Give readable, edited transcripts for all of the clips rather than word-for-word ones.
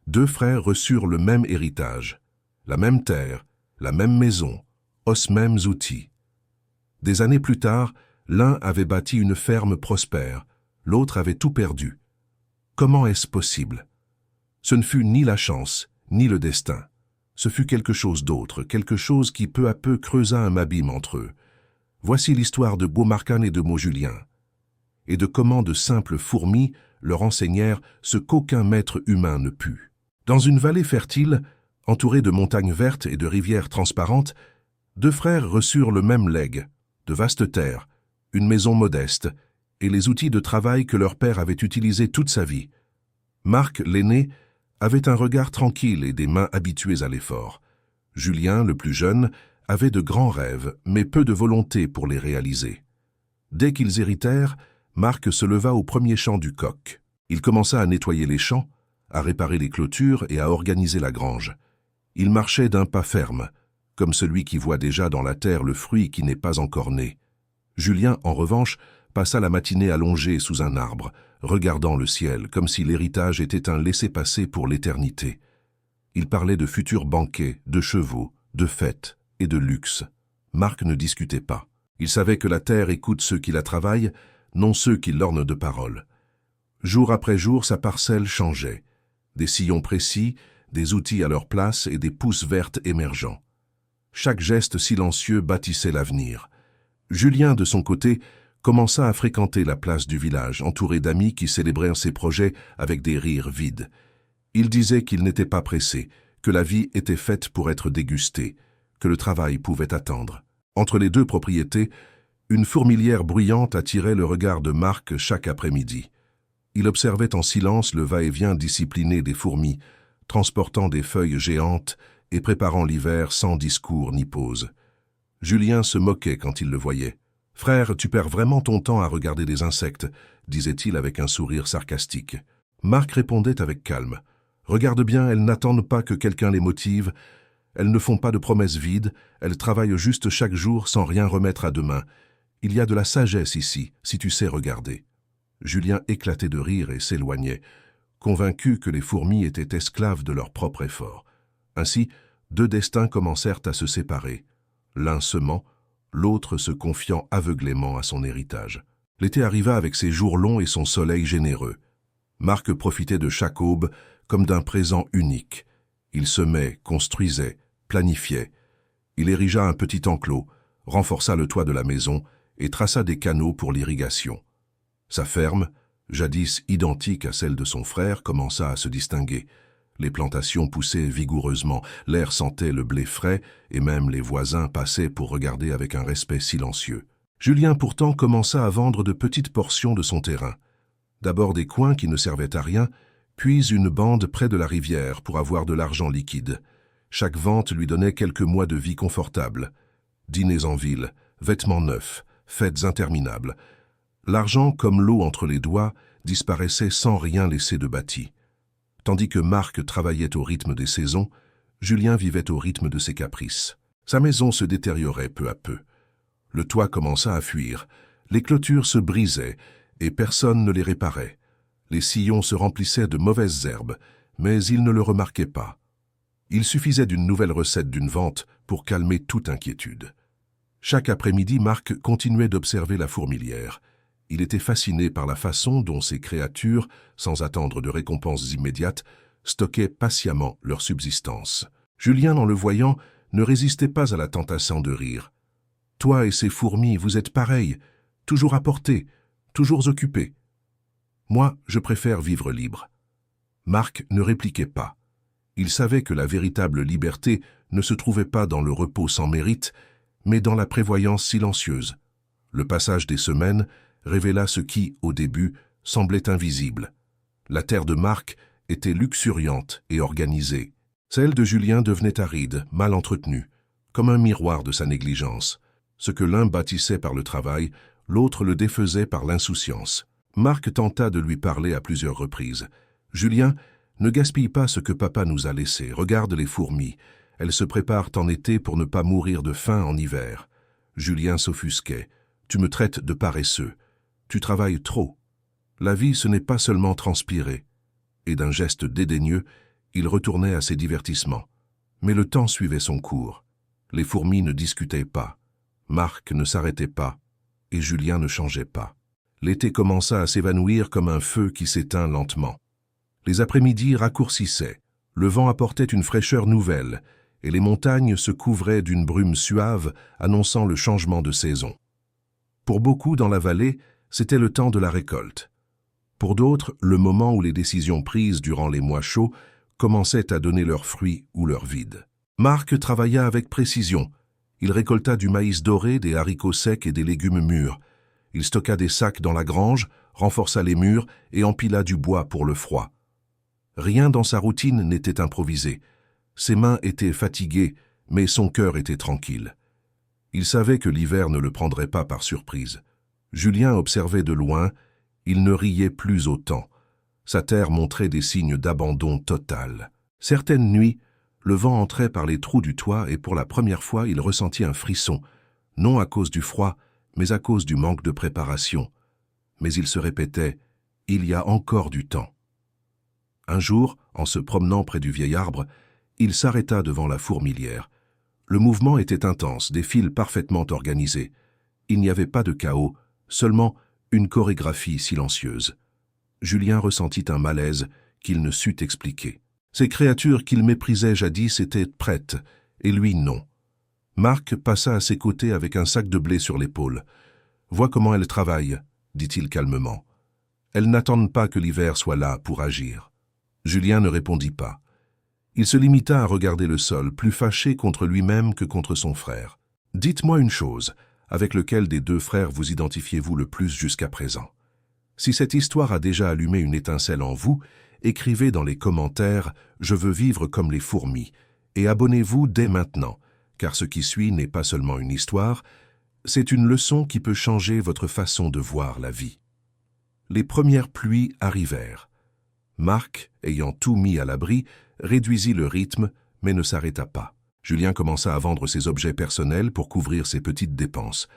Deux frères reçurent le même héritage, la même terre, la même maison, aux mêmes outils. Des années plus tard, l'un avait bâti une ferme prospère, l'autre avait tout perdu. Comment est-ce possible? Ce ne fut ni la chance, ni le destin. Ce fut quelque chose d'autre, quelque chose qui peu à peu creusa un abîme entre eux. Voici l'histoire de Beaumarchane et de Maujulien, et de comment de simples fourmis leur enseignèrent ce qu'aucun maître humain ne put. Dans une vallée fertile, entourée de montagnes vertes et de rivières transparentes, deux frères reçurent le même legs, de vastes terres, une maison modeste, et les outils de travail que leur père avait utilisés toute sa vie. Marc, l'aîné, avait un regard tranquille et des mains habituées à l'effort. Julien, le plus jeune, avait de grands rêves, mais peu de volonté pour les réaliser. Dès qu'ils héritèrent, Marc se leva au premier champ du coq. Il commença à nettoyer les champs, à réparer les clôtures et à organiser la grange. Il marchait d'un pas ferme, comme celui qui voit déjà dans la terre le fruit qui n'est pas encore né. Julien, en revanche, passa la matinée allongé sous un arbre, regardant le ciel, comme si l'héritage était un laissez-passer pour l'éternité. Il parlait de futurs banquets, de chevaux, de fêtes et de luxe. Marc ne discutait pas. Il savait que la terre écoute ceux qui la travaillent, non ceux qui l'ornent de paroles. Jour après jour, sa parcelle changeait. Des sillons précis, des outils à leur place et des pousses vertes émergeant. Chaque geste silencieux bâtissait l'avenir. Julien, de son côté, commença à fréquenter la place du village, entouré d'amis qui célébrèrent ses projets avec des rires vides. Il disait qu'il n'était pas pressé, que la vie était faite pour être dégustée, que le travail pouvait attendre. Entre les deux propriétés, une fourmilière bruyante attirait le regard de Marc chaque après-midi. Il observait en silence le va-et-vient discipliné des fourmis, transportant des feuilles géantes et préparant l'hiver sans discours ni pause. Julien se moquait quand il le voyait. « Frère, tu perds vraiment ton temps à regarder des insectes », disait-il avec un sourire sarcastique. Marc répondait avec calme. « Regarde bien, elles n'attendent pas que quelqu'un les motive. Elles ne font pas de promesses vides, elles travaillent juste chaque jour sans rien remettre à demain. Il y a de la sagesse ici, si tu sais regarder. » Julien éclatait de rire et s'éloignait, convaincu que les fourmis étaient esclaves de leur propre effort. Ainsi, deux destins commencèrent à se séparer. L'un semant, l'autre se confiant aveuglément à son héritage. L'été arriva avec ses jours longs et son soleil généreux. Marc profitait de chaque aube comme d'un présent unique. Il semait, construisait, planifiait. Il érigea un petit enclos, renforça le toit de la maison et traça des canaux pour l'irrigation. Sa ferme, jadis identique à celle de son frère, commença à se distinguer. Les plantations poussaient vigoureusement, l'air sentait le blé frais et même les voisins passaient pour regarder avec un respect silencieux. Julien pourtant commença à vendre de petites portions de son terrain. D'abord des coins qui ne servaient à rien, puis une bande près de la rivière pour avoir de l'argent liquide. Chaque vente lui donnait quelques mois de vie confortable. Dîners en ville, vêtements neufs, fêtes interminables. L'argent, comme l'eau entre les doigts, disparaissait sans rien laisser de bâti. Tandis que Marc travaillait au rythme des saisons, Julien vivait au rythme de ses caprices. Sa maison se détériorait peu à peu. Le toit commença à fuir, les clôtures se brisaient et personne ne les réparait. Les sillons se remplissaient de mauvaises herbes, mais il ne le remarquait pas. Il suffisait d'une nouvelle recette d'une vente pour calmer toute inquiétude. Chaque après-midi, Marc continuait d'observer la fourmilière. Il était fasciné par la façon dont ces créatures, sans attendre de récompenses immédiates, stockaient patiemment leur subsistance. Julien, en le voyant, ne résistait pas à la tentation de rire. « Toi et ces fourmis, vous êtes pareils, toujours à portée, toujours occupés. Moi, je préfère vivre libre. » Marc ne répliquait pas. Il savait que la véritable liberté ne se trouvait pas dans le repos sans mérite, mais dans la prévoyance silencieuse. Le passage des semaines révéla ce qui, au début, semblait invisible. La terre de Marc était luxuriante et organisée. Celle de Julien devenait aride, mal entretenue, comme un miroir de sa négligence. Ce que l'un bâtissait par le travail, l'autre le défaisait par l'insouciance. Marc tenta de lui parler à plusieurs reprises. « Julien, ne gaspille pas ce que papa nous a laissé. Regarde les fourmis. Elles se préparent en été pour ne pas mourir de faim en hiver. » Julien s'offusquait. « Tu me traites de paresseux. Tu travailles trop. La vie, ce n'est pas seulement transpirer. » Et d'un geste dédaigneux, Il retournait à ses divertissements. Mais le temps suivait son cours. Les fourmis ne discutaient pas. Marc ne s'arrêtait pas. Et Julien ne changeait pas. L'été commença à s'évanouir comme un feu qui s'éteint lentement. Les après-midi raccourcissaient. Le vent apportait une fraîcheur nouvelle, et les montagnes se couvraient d'une brume suave annonçant le changement de saison. Pour beaucoup dans la vallée, c'était le temps de la récolte. Pour d'autres, le moment où les décisions prises durant les mois chauds commençaient à donner leurs fruits ou leurs vides. Marc travailla avec précision. Il récolta du maïs doré, des haricots secs et des légumes mûrs. Il stocka des sacs dans la grange, renforça les murs et empila du bois pour le froid. Rien dans sa routine n'était improvisé. Ses mains étaient fatiguées, mais son cœur était tranquille. Il savait que l'hiver ne le prendrait pas par surprise. Julien observait de loin, il ne riait plus autant. Sa terre montrait des signes d'abandon total. Certaines nuits, le vent entrait par les trous du toit et pour la première fois il ressentit un frisson, non à cause du froid, mais à cause du manque de préparation. Mais il se répétait, il y a encore du temps. Un jour, en se promenant près du vieil arbre, il s'arrêta devant la fourmilière. Le mouvement était intense, des fils parfaitement organisés. Il n'y avait pas de chaos, seulement une chorégraphie silencieuse. Julien ressentit un malaise qu'il ne sut expliquer. Ces créatures qu'il méprisait jadis étaient prêtes, et lui non. Marc passa à ses côtés avec un sac de blé sur l'épaule. « Vois comment elles travaillent, » dit-il calmement. « Elles n'attendent pas que l'hiver soit là pour agir. » Julien ne répondit pas. Il se limita à regarder le sol, plus fâché contre lui-même que contre son frère. « Dites-moi une chose, avec lequel des deux frères vous identifiez-vous le plus jusqu'à présent? Si cette histoire a déjà allumé une étincelle en vous, écrivez dans les commentaires « Je veux vivre comme les fourmis » et abonnez-vous dès maintenant, car ce qui suit n'est pas seulement une histoire, c'est une leçon qui peut changer votre façon de voir la vie. Les premières pluies arrivèrent. Marc, ayant tout mis à l'abri, réduisit le rythme, mais ne s'arrêta pas. Julien commença à vendre ses objets personnels pour couvrir ses petites dépenses.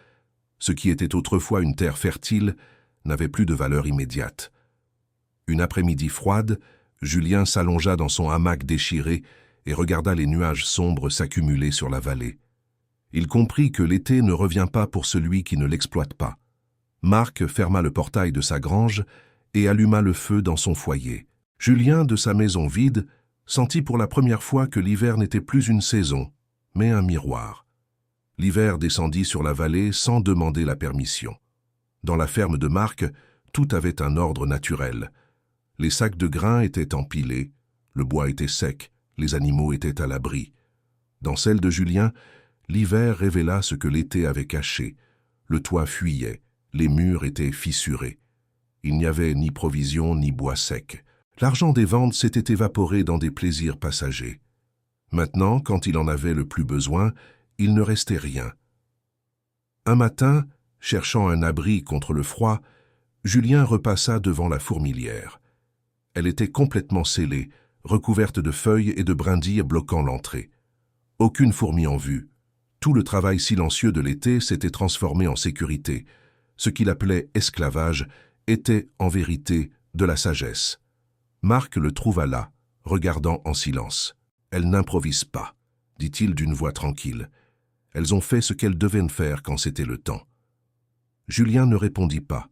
Ce qui était autrefois une terre fertile n'avait plus de valeur immédiate. Une après-midi froide, Julien s'allongea dans son hamac déchiré et regarda les nuages sombres s'accumuler sur la vallée. Il comprit que l'été ne revient pas pour celui qui ne l'exploite pas. Marc ferma le portail de sa grange et alluma le feu dans son foyer. Julien, de sa maison vide, sentit pour la première fois que l'hiver n'était plus une saison, mais un miroir. L'hiver descendit sur la vallée sans demander la permission. Dans la ferme de Marc, tout avait un ordre naturel. Les sacs de grains étaient empilés, le bois était sec, les animaux étaient à l'abri. Dans celle de Julien, l'hiver révéla ce que l'été avait caché. Le toit fuyait, les murs étaient fissurés. Il n'y avait ni provisions ni bois sec. L'argent des ventes s'était évaporé dans des plaisirs passagers. Maintenant, quand il en avait le plus besoin, il ne restait rien. Un matin, cherchant un abri contre le froid, Julien repassa devant la fourmilière. Elle était complètement scellée, recouverte de feuilles et de brindilles bloquant l'entrée. Aucune fourmi en vue. Tout le travail silencieux de l'été s'était transformé en sécurité. Ce qu'il appelait esclavage était, en vérité, de la sagesse. Marc le trouva là, regardant en silence. « Elles n'improvisent pas », dit-il d'une voix tranquille. « Elles ont fait ce qu'elles devaient faire quand c'était le temps. » Julien ne répondit pas.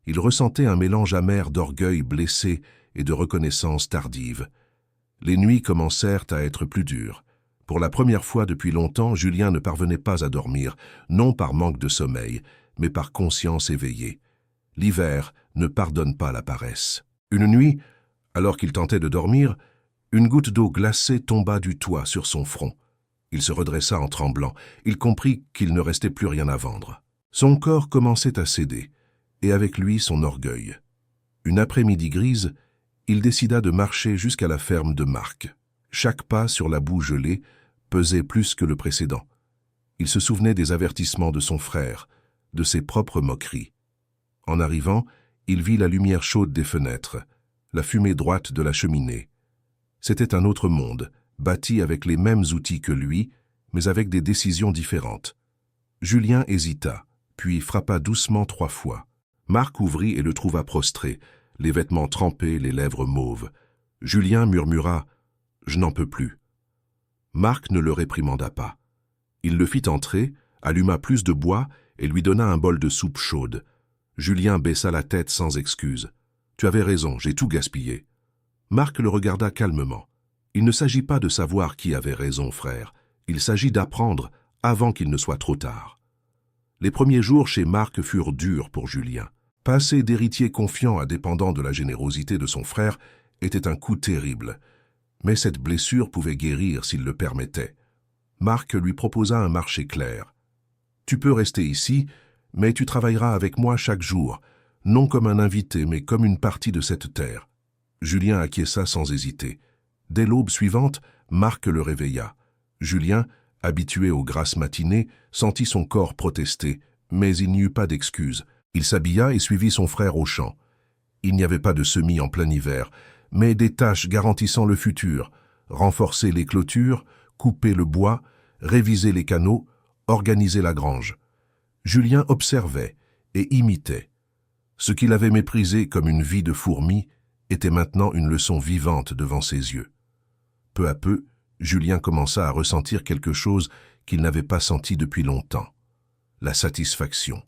Il ressentait un mélange amer d'orgueil blessé et de reconnaissance tardive. Les nuits commencèrent à être plus dures. Pour la première fois depuis longtemps, Julien ne parvenait pas à dormir, non par manque de sommeil, mais par conscience éveillée. L'hiver ne pardonne pas la paresse. Une nuit, alors qu'il tentait de dormir, une goutte d'eau glacée tomba du toit sur son front. Il se redressa en tremblant. Il comprit qu'il ne restait plus rien à vendre. Son corps commençait à céder, et avec lui son orgueil. Une après-midi grise, il décida de marcher jusqu'à la ferme de Marc. Chaque pas sur la boue gelée pesait plus que le précédent. Il se souvenait des avertissements de son frère, de ses propres moqueries. En arrivant, il vit la lumière chaude des fenêtres, la fumée droite de la cheminée. C'était un autre monde, bâti avec les mêmes outils que lui, mais avec des décisions différentes. Julien hésita, puis frappa doucement 3 fois. Marc ouvrit et le trouva prostré, les vêtements trempés, les lèvres mauves. Julien murmura « Je n'en peux plus ». Marc ne le réprimanda pas. Il le fit entrer, alluma plus de bois et lui donna un bol de soupe chaude. Julien baissa la tête sans excuse. « Tu avais raison, j'ai tout gaspillé. » Marc le regarda calmement. « Il ne s'agit pas de savoir qui avait raison, frère. Il s'agit d'apprendre avant qu'il ne soit trop tard. » Les premiers jours chez Marc furent durs pour Julien. Passer d'héritier confiant à dépendant de la générosité de son frère était un coup terrible. Mais cette blessure pouvait guérir s'il le permettait. Marc lui proposa un marché clair. « Tu peux rester ici, mais tu travailleras avec moi chaque jour, non comme un invité, mais comme une partie de cette terre. » Julien acquiesça sans hésiter. Dès l'aube suivante, Marc le réveilla. Julien, habitué aux grasses matinées, sentit son corps protester, mais il n'y eut pas d'excuse. Il s'habilla et suivit son frère au champ. Il n'y avait pas de semis en plein hiver, mais des tâches garantissant le futur, renforcer les clôtures, couper le bois, réviser les canaux, organiser la grange. Julien observait et imitait. Ce qu'il avait méprisé comme une vie de fourmi était maintenant une leçon vivante devant ses yeux. Peu à peu, Julien commença à ressentir quelque chose qu'il n'avait pas senti depuis longtemps, la satisfaction.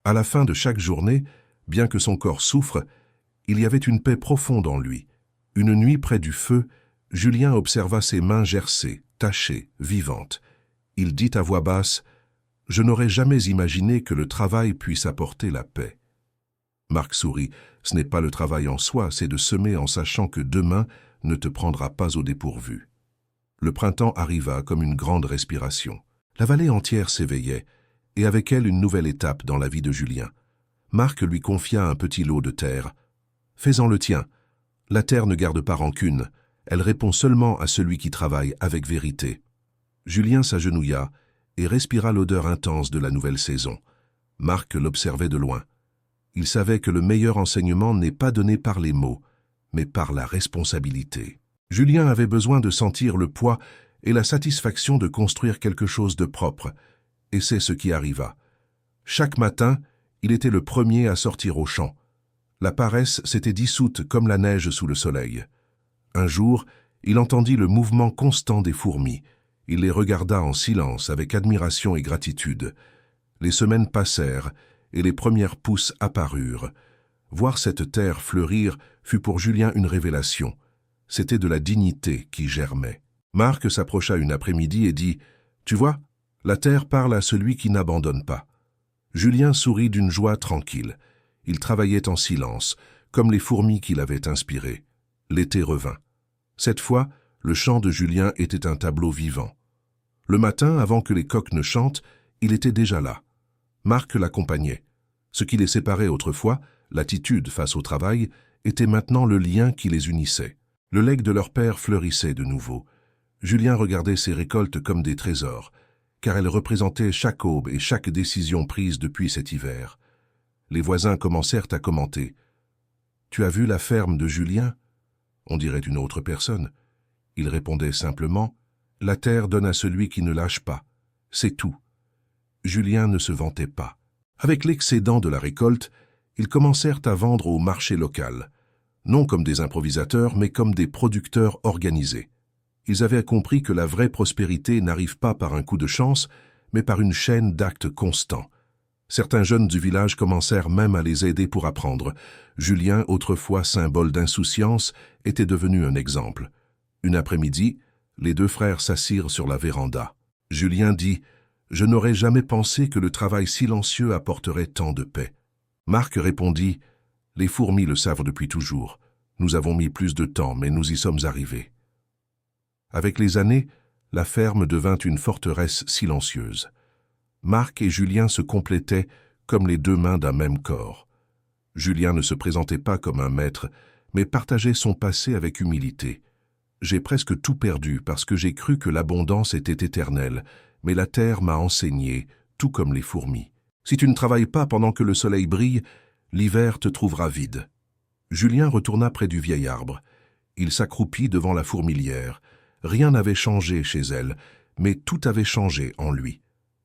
À la fin de chaque journée, bien que son corps souffre, il y avait une paix profonde en lui. Une nuit près du feu, Julien observa ses mains gercées, tachées, vivantes. Il dit à voix basse « Je n'aurais jamais imaginé que le travail puisse apporter la paix. » Marc sourit. Ce n'est pas le travail en soi, c'est de semer en sachant que demain ne te prendra pas au dépourvu. Le printemps arriva comme une grande respiration. La vallée entière s'éveillait, et avec elle une nouvelle étape dans la vie de Julien. Marc lui confia un petit lot de terre. « Fais-en le tien. La terre ne garde pas rancune, elle répond seulement à celui qui travaille avec vérité. » Julien s'agenouilla et respira l'odeur intense de la nouvelle saison. Marc l'observait de loin. Il savait que le meilleur enseignement n'est pas donné par les mots, mais par la responsabilité. Julien avait besoin de sentir le poids et la satisfaction de construire quelque chose de propre, et c'est ce qui arriva. Chaque matin, il était le premier à sortir au champ. La paresse s'était dissoute comme la neige sous le soleil. Un jour, il entendit le mouvement constant des fourmis. Il les regarda en silence avec admiration et gratitude. Les semaines passèrent, et les premières pousses apparurent. Voir cette terre fleurir fut pour Julien une révélation. C'était de la dignité qui germait. Marc s'approcha une après-midi et dit « Tu vois, la terre parle à celui qui n'abandonne pas. » Julien sourit d'une joie tranquille. Il travaillait en silence, comme les fourmis qui l'avaient inspiré. L'été revint. Cette fois, le chant de Julien était un tableau vivant. Le matin, avant que les coqs ne chantent, il était déjà là. Marc l'accompagnait. Ce qui les séparait autrefois, l'attitude face au travail, était maintenant le lien qui les unissait. Le legs de leur père fleurissait de nouveau. Julien regardait ces récoltes comme des trésors, car elles représentaient chaque aube et chaque décision prise depuis cet hiver. Les voisins commencèrent à commenter. « Tu as vu la ferme de Julien ?» On dirait une autre personne. Il répondait simplement « La terre donne à celui qui ne lâche pas. C'est tout. » Julien ne se vantait pas. Avec l'excédent de la récolte, ils commencèrent à vendre au marché local, non comme des improvisateurs, mais comme des producteurs organisés. Ils avaient compris que la vraie prospérité n'arrive pas par un coup de chance, mais par une chaîne d'actes constants. Certains jeunes du village commencèrent même à les aider pour apprendre. Julien, autrefois symbole d'insouciance, était devenu un exemple. Une après-midi, les deux frères s'assirent sur la véranda. Julien dit « Je n'aurais jamais pensé que le travail silencieux apporterait tant de paix. » Marc répondit « Les fourmis le savent depuis toujours. Nous avons mis plus de temps, mais nous y sommes arrivés. » Avec les années, la ferme devint une forteresse silencieuse. Marc et Julien se complétaient comme les deux mains d'un même corps. Julien ne se présentait pas comme un maître, mais partageait son passé avec humilité. « J'ai presque tout perdu parce que j'ai cru que l'abondance était éternelle, mais la terre m'a enseigné, tout comme les fourmis. Si tu ne travailles pas pendant que le soleil brille, l'hiver te trouvera vide. » Julien retourna près du vieil arbre. Il s'accroupit devant la fourmilière. Rien n'avait changé chez elle, mais tout avait changé en lui.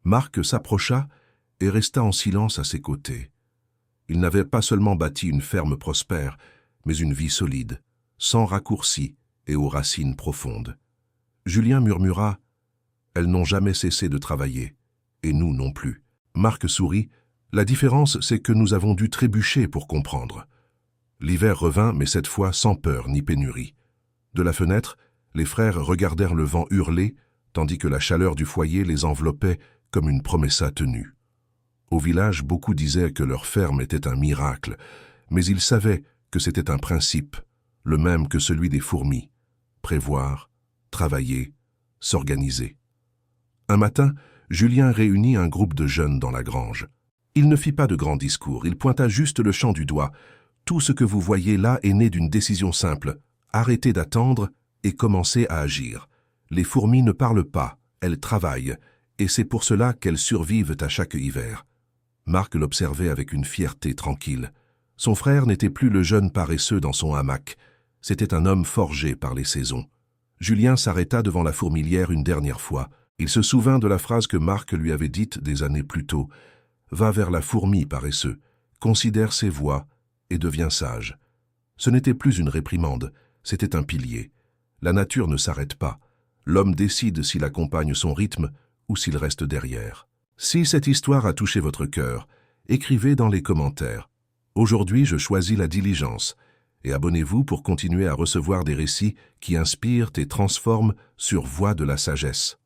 Marc s'approcha et resta en silence à ses côtés. Il n'avait pas seulement bâti une ferme prospère, mais une vie solide, sans raccourcis et aux racines profondes. Julien murmura « Elles n'ont jamais cessé de travailler, et nous non plus. » Marc sourit « La différence, c'est que nous avons dû trébucher pour comprendre. » L'hiver revint, mais cette fois sans peur ni pénurie. De la fenêtre, les frères regardèrent le vent hurler, tandis que la chaleur du foyer les enveloppait comme une promessa tenue. Au village, beaucoup disaient que leur ferme était un miracle, mais ils savaient que c'était un principe, le même que celui des fourmis, prévoir, travailler, s'organiser. Un matin, Julien réunit un groupe de jeunes dans la grange. Il ne fit pas de grands discours, il pointa juste le champ du doigt. Tout ce que vous voyez là est né d'une décision simple. Arrêtez d'attendre et commencez à agir. Les fourmis ne parlent pas, elles travaillent, et c'est pour cela qu'elles survivent à chaque hiver. Marc l'observait avec une fierté tranquille. Son frère n'était plus le jeune paresseux dans son hamac. C'était un homme forgé par les saisons. Julien s'arrêta devant la fourmilière une dernière fois. Il se souvint de la phrase que Marc lui avait dite des années plus tôt. « Va vers la fourmi, paresseux, considère ses voies et deviens sage. » Ce n'était plus une réprimande, c'était un pilier. La nature ne s'arrête pas. L'homme décide s'il accompagne son rythme ou s'il reste derrière. Si cette histoire a touché votre cœur, écrivez dans les commentaires. Aujourd'hui, je choisis la diligence. Et abonnez-vous pour continuer à recevoir des récits qui inspirent et transforment sur Voix de la sagesse.